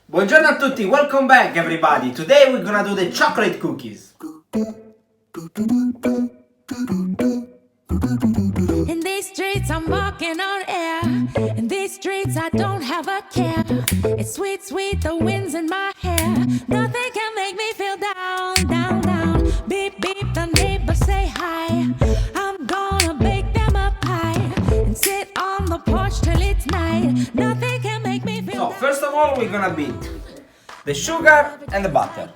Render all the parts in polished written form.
Buongiorno a tutti, welcome back everybody. Today we're gonna do the chocolate cookies. In these streets I'm walking on air. In these streets I don't have a care. It's sweet, sweet, the wind's in my hair. Nothing can make me feel down, down, down. Beep, beep, the neighbors say hi. I'm gonna bake them a pie and sit on the porch till it's night. Nothing can make me feel So down. first of all we're gonna beat the sugar and the butter.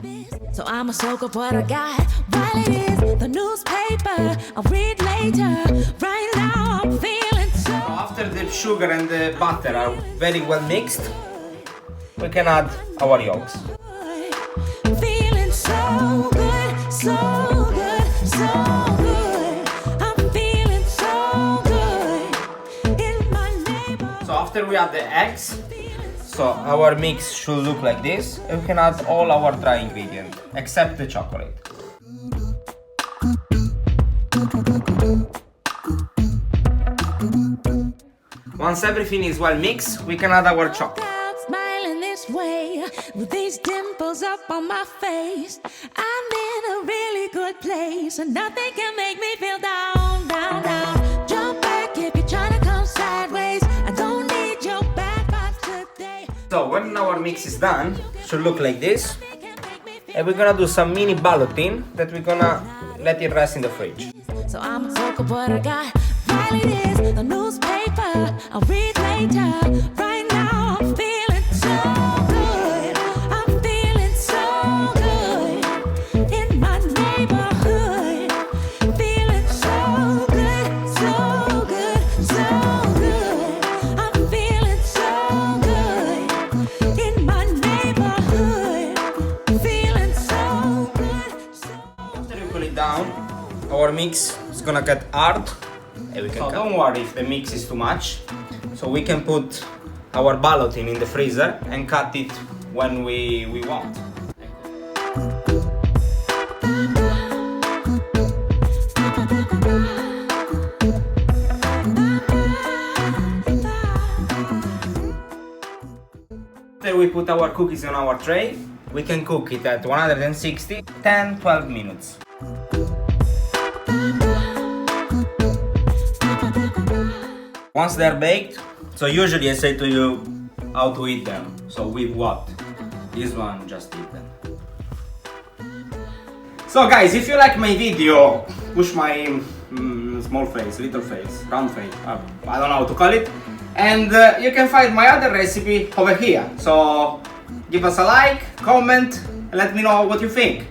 So I'ma soak up what I got while it is the newspaper. I'll read later. Right now I'm feeling so So after the sugar and the butter are very well mixed, we can add our yolks. good. Feeling so good, so good, so good. I'm feeling so good in my neighborhood. So after we add the eggs, so our mix should look like this, and we can add all our dry ingredients except the chocolate. Once everything is well mixed, we can add our chocolate. Out smiling this way with these dimples up on my face. I'm in a really good place and nothing can make me feel down, down, down. Jump back if you're trying to come sideways. I don't need your bad vibes today. So when our mix is done, it should look like this. Nothing can make me feel. And we're gonna do some mini balloting that we're gonna let it rest in the fridge. So I'ma soak up what I got while it is the newspaper. I'll read later. Right now I'm feeling so good. I'm feeling so good in my neighborhood. Feeling so good, so good, so good. I'm feeling so good in my neighborhood. Feeling so good, so After you cool it down, our mix is gonna get hard. So don't worry if the mix is too much. So we can put our balloting in the freezer and cut it when we want. After we put our cookies on our tray, we can cook it at 160, 10-12 minutes. Once they're baked, so usually I say to you how to eat them. So with what? This one, just eat them. So guys, if you like my video, push my small face, little face, round face, I don't know how to call it. And you can find my other recipe over here. So give us a like, comment, and let me know what you think.